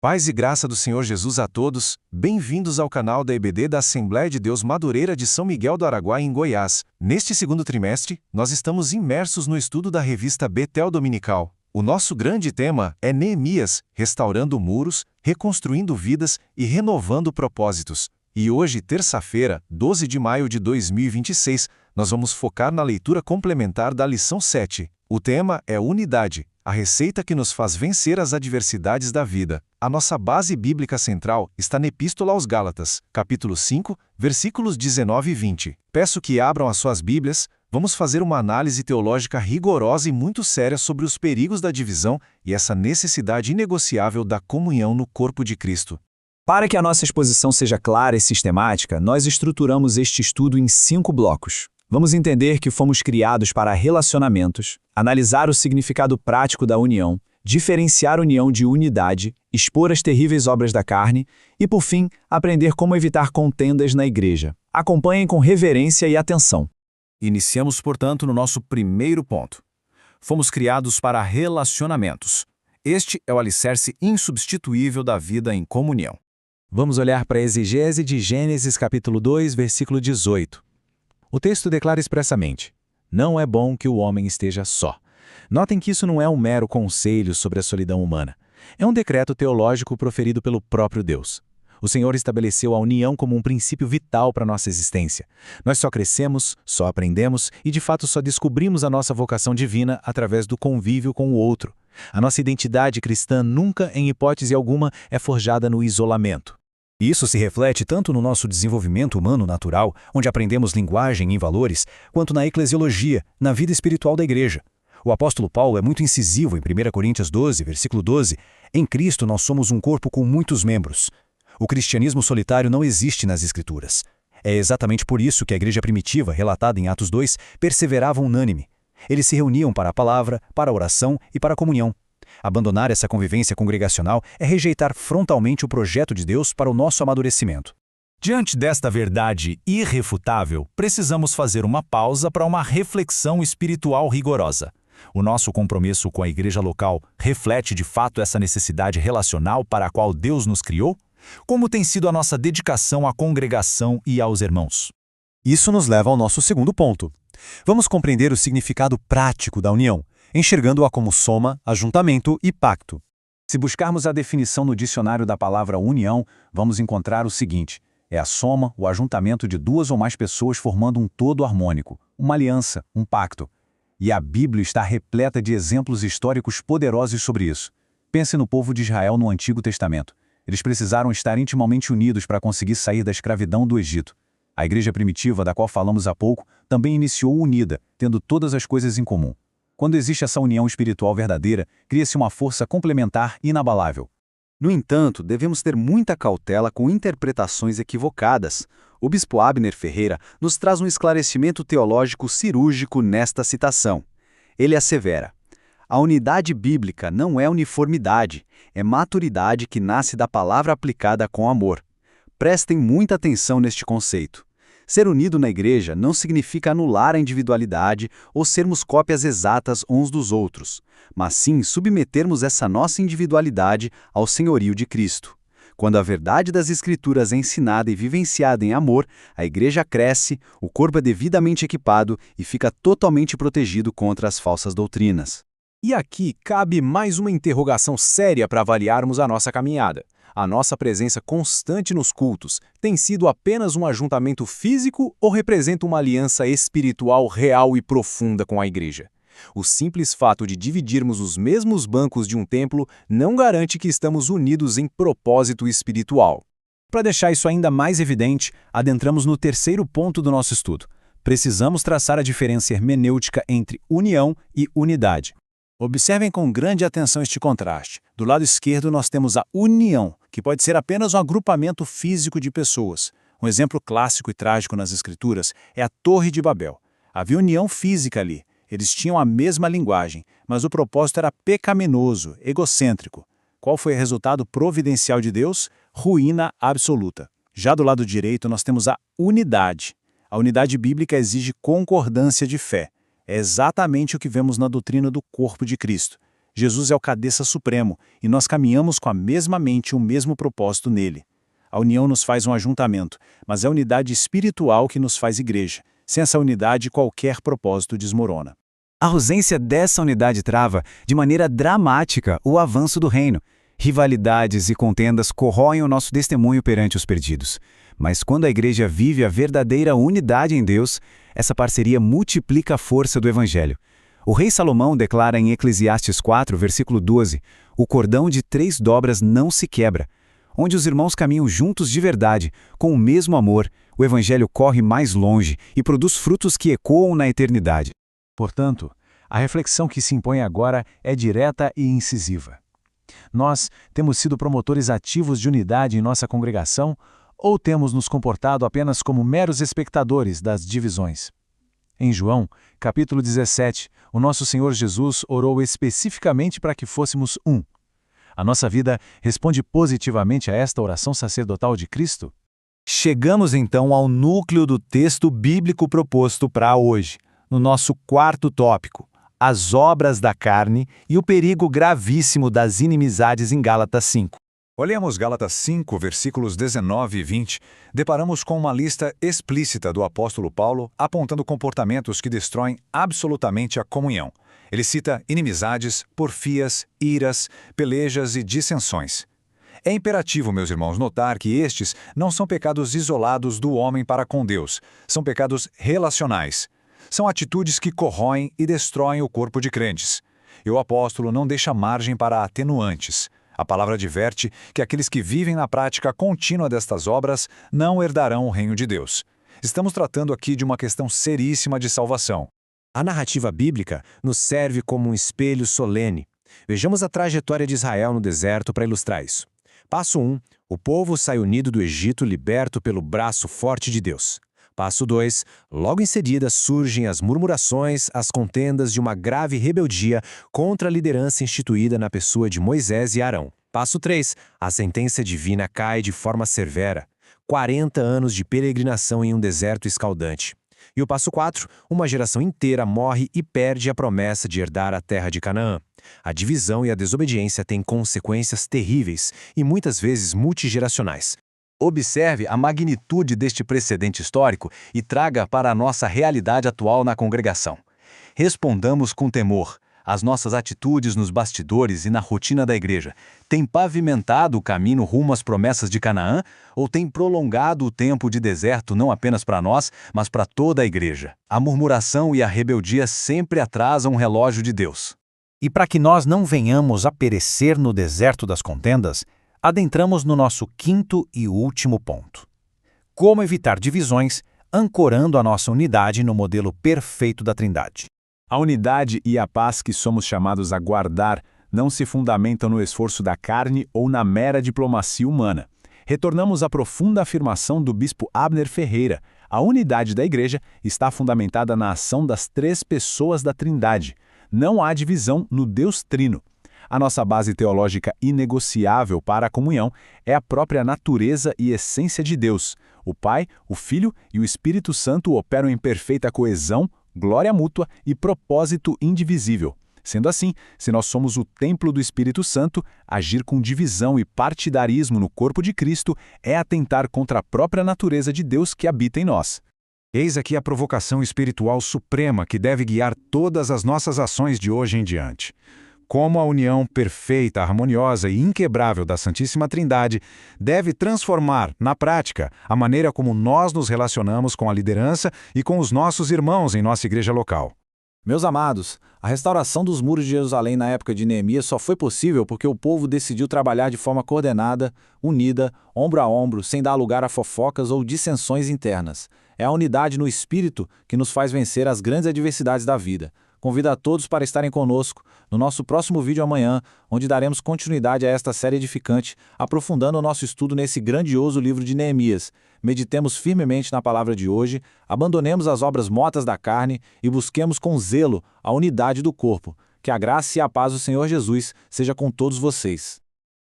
Paz e graça do Senhor Jesus a todos, bem-vindos ao canal da EBD da Assembleia de Deus Madureira de São Miguel do Araguaia, em Goiás. Neste segundo trimestre, nós estamos imersos no estudo da revista Betel Dominical. O nosso grande tema é Neemias, restaurando muros, reconstruindo vidas e renovando propósitos. E hoje, terça-feira, 12 de maio de 2026, nós vamos focar na leitura complementar da lição 7. O tema é unidade, a receita que nos faz vencer as adversidades da vida. A nossa base bíblica central está na Epístola aos Gálatas, capítulo 5, versículos 19 e 20. Peço que abram as suas Bíblias, vamos fazer uma análise teológica rigorosa e muito séria sobre os perigos da divisão e essa necessidade inegociável da comunhão no corpo de Cristo. Para que a nossa exposição seja clara e sistemática, nós estruturamos este estudo em 5 blocos. Vamos entender que fomos criados para relacionamentos, analisar o significado prático da união, diferenciar união de unidade, expor as terríveis obras da carne e, por fim, aprender como evitar contendas na igreja. Acompanhem com reverência e atenção. Iniciamos, portanto, no nosso primeiro ponto. Fomos criados para relacionamentos. Este é o alicerce insubstituível da vida em comunhão. Vamos olhar para a exegese de Gênesis capítulo 2, versículo 18. O texto declara expressamente: não é bom que o homem esteja só. Notem que isso não é um mero conselho sobre a solidão humana. É um decreto teológico proferido pelo próprio Deus. O Senhor estabeleceu a união como um princípio vital para a nossa existência. Nós só crescemos, só aprendemos e, de fato, só descobrimos a nossa vocação divina através do convívio com o outro. A nossa identidade cristã nunca, em hipótese alguma, é forjada no isolamento. Isso se reflete tanto no nosso desenvolvimento humano natural, onde aprendemos linguagem e valores, quanto na eclesiologia, na vida espiritual da igreja. O apóstolo Paulo é muito incisivo em 1 Coríntios 12, versículo 12. Em Cristo nós somos um corpo com muitos membros. O cristianismo solitário não existe nas Escrituras. É exatamente por isso que a igreja primitiva, relatada em Atos 2, perseverava unânime. Eles se reuniam para a palavra, para a oração e para a comunhão. Abandonar essa convivência congregacional é rejeitar frontalmente o projeto de Deus para o nosso amadurecimento. Diante desta verdade irrefutável, precisamos fazer uma pausa para uma reflexão espiritual rigorosa. O nosso compromisso com a igreja local reflete de fato essa necessidade relacional para a qual Deus nos criou? Como tem sido a nossa dedicação à congregação e aos irmãos? Isso nos leva ao nosso segundo ponto. Vamos compreender o significado prático da união, enxergando-a como soma, ajuntamento e pacto. Se buscarmos a definição no dicionário da palavra união, vamos encontrar o seguinte: é a soma, o ajuntamento de 2 ou mais pessoas formando um todo harmônico, uma aliança, um pacto. E a Bíblia está repleta de exemplos históricos poderosos sobre isso. Pense no povo de Israel no Antigo Testamento. Eles precisaram estar intimamente unidos para conseguir sair da escravidão do Egito. A igreja primitiva, da qual falamos há pouco, também iniciou unida, tendo todas as coisas em comum. Quando existe essa união espiritual verdadeira, cria-se uma força complementar inabalável. No entanto, devemos ter muita cautela com interpretações equivocadas. O bispo Abner Ferreira nos traz um esclarecimento teológico cirúrgico nesta citação. Ele assevera: a unidade bíblica não é uniformidade, é maturidade que nasce da palavra aplicada com amor. Prestem muita atenção neste conceito. Ser unido na igreja não significa anular a individualidade ou sermos cópias exatas uns dos outros, mas sim submetermos essa nossa individualidade ao senhorio de Cristo. Quando a verdade das Escrituras é ensinada e vivenciada em amor, a igreja cresce, o corpo é devidamente equipado e fica totalmente protegido contra as falsas doutrinas. E aqui cabe mais uma interrogação séria para avaliarmos a nossa caminhada. A nossa presença constante nos cultos tem sido apenas um ajuntamento físico ou representa uma aliança espiritual real e profunda com a igreja? O simples fato de dividirmos os mesmos bancos de um templo não garante que estamos unidos em propósito espiritual. Para deixar isso ainda mais evidente, adentramos no terceiro ponto do nosso estudo. Precisamos traçar a diferença hermenêutica entre união e unidade. Observem com grande atenção este contraste. Do lado esquerdo nós temos a união, que pode ser apenas um agrupamento físico de pessoas. Um exemplo clássico e trágico nas Escrituras é a Torre de Babel. Havia união física ali. Eles tinham a mesma linguagem, mas o propósito era pecaminoso, egocêntrico. Qual foi o resultado providencial de Deus? Ruína absoluta. Já do lado direito nós temos a unidade. A unidade bíblica exige concordância de fé. É exatamente o que vemos na doutrina do corpo de Cristo. Jesus é o cabeça supremo e nós caminhamos com a mesma mente e o mesmo propósito nele. A união nos faz um ajuntamento, mas é a unidade espiritual que nos faz igreja. Sem essa unidade, qualquer propósito desmorona. A ausência dessa unidade trava, de maneira dramática, o avanço do reino. Rivalidades e contendas corroem o nosso testemunho perante os perdidos. Mas quando a igreja vive a verdadeira unidade em Deus, essa parceria multiplica a força do evangelho. O rei Salomão declara em Eclesiastes 4, versículo 12, o cordão de 3 dobras não se quebra. Onde os irmãos caminham juntos de verdade, com o mesmo amor, o evangelho corre mais longe e produz frutos que ecoam na eternidade. Portanto, a reflexão que se impõe agora é direta e incisiva. Nós temos sido promotores ativos de unidade em nossa congregação ou temos nos comportado apenas como meros espectadores das divisões? Em João, capítulo 17, o nosso Senhor Jesus orou especificamente para que fôssemos um. A nossa vida responde positivamente a esta oração sacerdotal de Cristo? Chegamos então ao núcleo do texto bíblico proposto para hoje, no nosso quarto tópico, as obras da carne e o perigo gravíssimo das inimizades em Gálatas 5. Olhemos Gálatas 5, versículos 19 e 20, deparamos com uma lista explícita do apóstolo Paulo apontando comportamentos que destroem absolutamente a comunhão. Ele cita inimizades, porfias, iras, pelejas e dissensões. É imperativo, meus irmãos, notar que estes não são pecados isolados do homem para com Deus, são pecados relacionais. São atitudes que corroem e destroem o corpo de crentes. E o apóstolo não deixa margem para atenuantes. A palavra adverte que aqueles que vivem na prática contínua destas obras não herdarão o reino de Deus. Estamos tratando aqui de uma questão seríssima de salvação. A narrativa bíblica nos serve como um espelho solene. Vejamos a trajetória de Israel no deserto para ilustrar isso. Passo 1. O povo sai unido do Egito liberto pelo braço forte de Deus. Passo 2. Logo em seguida surgem as murmurações, as contendas de uma grave rebeldia contra a liderança instituída na pessoa de Moisés e Arão. Passo 3. A sentença divina cai de forma severa. 40 anos de peregrinação em um deserto escaldante. E o passo 4. Uma geração inteira morre e perde a promessa de herdar a terra de Canaã. A divisão e a desobediência têm consequências terríveis e muitas vezes multigeracionais. Observe a magnitude deste precedente histórico e traga para a nossa realidade atual na congregação. Respondamos com temor. As nossas atitudes nos bastidores e na rotina da igreja têm pavimentado o caminho rumo às promessas de Canaã ou têm prolongado o tempo de deserto não apenas para nós, mas para toda a igreja? A murmuração e a rebeldia sempre atrasam o relógio de Deus. E para que nós não venhamos a perecer no deserto das contendas, adentramos no nosso quinto e último ponto. Como evitar divisões, ancorando a nossa unidade no modelo perfeito da Trindade. A unidade e a paz que somos chamados a guardar não se fundamentam no esforço da carne ou na mera diplomacia humana. Retornamos à profunda afirmação do bispo Abner Ferreira. A unidade da igreja está fundamentada na ação das 3 pessoas da Trindade. Não há divisão no Deus Trino. A nossa base teológica inegociável para a comunhão é a própria natureza e essência de Deus. O Pai, o Filho e o Espírito Santo operam em perfeita coesão, glória mútua e propósito indivisível. Sendo assim, se nós somos o templo do Espírito Santo, agir com divisão e partidarismo no corpo de Cristo é atentar contra a própria natureza de Deus que habita em nós. Eis aqui a provocação espiritual suprema que deve guiar todas as nossas ações de hoje em diante. Como a união perfeita, harmoniosa e inquebrável da Santíssima Trindade deve transformar, na prática, a maneira como nós nos relacionamos com a liderança e com os nossos irmãos em nossa igreja local. Meus amados, a restauração dos muros de Jerusalém na época de Neemias só foi possível porque o povo decidiu trabalhar de forma coordenada, unida, ombro a ombro, sem dar lugar a fofocas ou dissensões internas. É a unidade no espírito que nos faz vencer as grandes adversidades da vida. Convido a todos para estarem conosco no nosso próximo vídeo amanhã, onde daremos continuidade a esta série edificante, aprofundando o nosso estudo nesse grandioso livro de Neemias. Meditemos firmemente na palavra de hoje, abandonemos as obras mortas da carne e busquemos com zelo a unidade do corpo. Que a graça e a paz do Senhor Jesus seja com todos vocês.